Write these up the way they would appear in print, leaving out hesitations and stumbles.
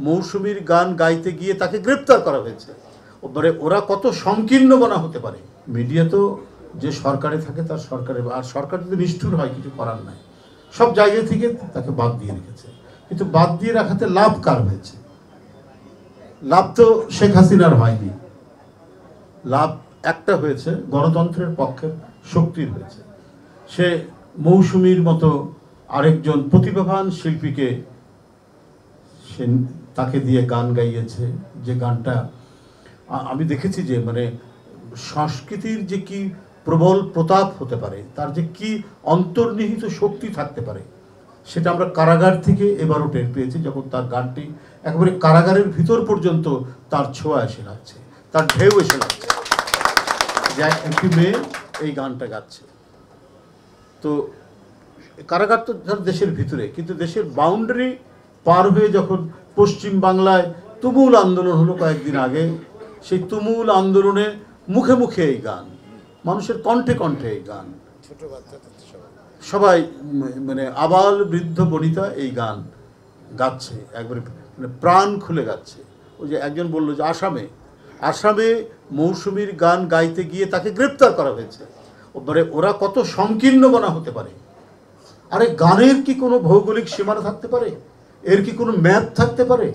মৌসুমীর গান গাইতে গিয়ে তাকে গ্রেপ্তার করা হয়েছে। মানে ওরা কত সংকীর্ণ বনা হতে পারে। মিডিয়া তো যে সরকারে থাকে তার সরকারে, আর সরকার যদি নিষ্ঠুর হয় কিছু করার নাই, সব জায়গা থেকে তাকে বাদ দিয়ে রেখেছে। কিন্তু বাদ দিয়ে রাখাতে লাভ কার হয়েছে? লাভ তো শেখ হাসিনার হয়নি, লাভ একটা হয়েছে গণতন্ত্রের পক্ষের শক্তির হয়েছে। সে মৌসুমীর মতো আরেকজন প্রতিভাবান শিল্পীকে সে তাকে দিয়ে গান গাইয়েছে, যে গানটা আমি দেখেছি যে মানে সংস্কৃতির যে কি প্রবল প্রতাপ হতে পারে, তার যে কি অন্তর্নিহিত শক্তি থাকতে পারে, সেটা আমরা কারাগার থেকে এবারও টের পেয়েছি, যখন তার গানটি একেবারে কারাগারের ভিতর পর্যন্ত তার ছোঁয়া এসে লাগছে, তার ঢেউ এসে লাগছে, যে একটি মেয়ে এই গানটা গাচ্ছে। তো কারাগার তো ধর দেশের ভিতরে, কিন্তু দেশের বাউন্ডারি পার হয়ে যখন পশ্চিম বাংলায় তুমুল আন্দোলন হলো কয়েকদিন আগে, সেই তুমুল আন্দোলনে মুখে মুখে এই গান, মানুষের কণ্ঠে কণ্ঠে এই গান, সবাই মানে আবাল বৃদ্ধ বনিতা এই গান গাচ্ছে, একবারে মানে প্রাণ খুলে গাচ্ছে। ওই যে একজন বললো যে আসামে মৌসুমীর গান গাইতে গিয়ে তাকে গ্রেপ্তার করা হয়েছে। মানে ওরা কত সংকীর্ণ বনা হতে পারে। আরে গানের কি কোনো ভৌগোলিক সীমানা থাকতে পারে? এর কি কোনো ম্যাপ থাকতে পারে?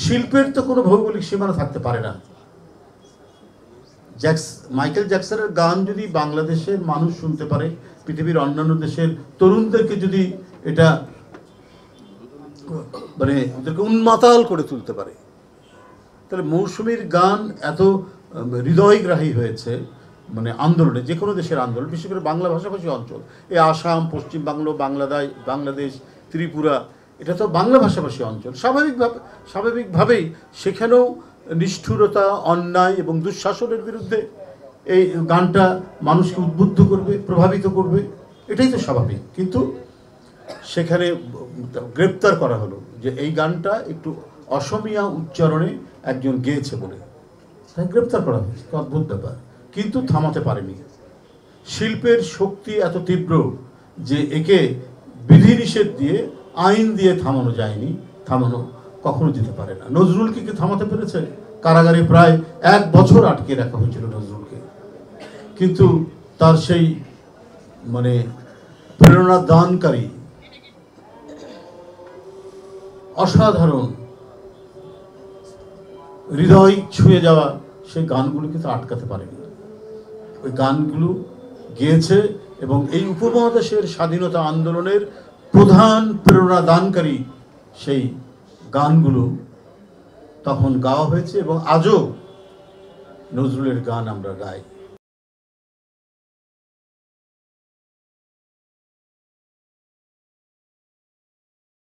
শিল্পের তো কোনো ভৌগোলিক সীমানা থাকতে পারে না। মাইকেল জ্যাকসনের গান যদি বাংলাদেশের মানুষ শুনতে পারে, পৃথিবীর অন্যান্য দেশের তরুণদেরকে যদি এটা মানে ওদেরকে উন্মাতাল করে তুলতে পারে, তাহলে মৌসুমীর গান এত হৃদয়গ্রাহী হয়েছে মানে আন্দোলনে, যে কোনো দেশের আন্দোলন, বিশেষ করে বাংলা ভাষাভাষী অঞ্চল, এই আসাম, পশ্চিমবাংলা, বাংলাদেশ, ত্রিপুরা, এটা তো বাংলা ভাষাভাষী অঞ্চল। স্বাভাবিকভাবেই সেখানেও নিষ্ঠুরতা, অন্যায় এবং দুঃশাসনের বিরুদ্ধে এই গানটা মানুষকে উদ্বুদ্ধ করবে, প্রভাবিত করবে, এটাই তো স্বাভাবিক। কিন্তু সেখানে গ্রেপ্তার করা হলো যে এই গানটা একটু অসমীয়া উচ্চারণে একজন গেয়েছে বলে, তাই গ্রেপ্তার করা হয়েছে। অদ্ভুত ব্যাপার, কিন্তু থামাতে পারেনি। শিল্পের শক্তি এত তীব্র যে একে বিধিনিষেধ দিয়ে, আইন দিয়ে থামানো যায়নি, থামানো কখনো যেতে পারে না। নজরুলকে কি থামাতে পেরেছে? কারাগারে প্রায় 1 বছর আটকে রাখা হয়েছিল নজরুলকে, কিন্তু তার সেই মানে প্রেরণা দানকারী অসাধারণ হৃদয় ছুঁয়ে যাওয়া সেই গানগুলোকে তো আটকাতে পারেনি। ওই গানগুলো গেয়েছে এবং এই উপমহাদেশের স্বাধীনতা আন্দোলনের প্রধান প্রেরণা দানকারী সেই গানগুলো তখন গাওয়া হয়েছে, এবং আজও নজরুলের গান আমরা গাই।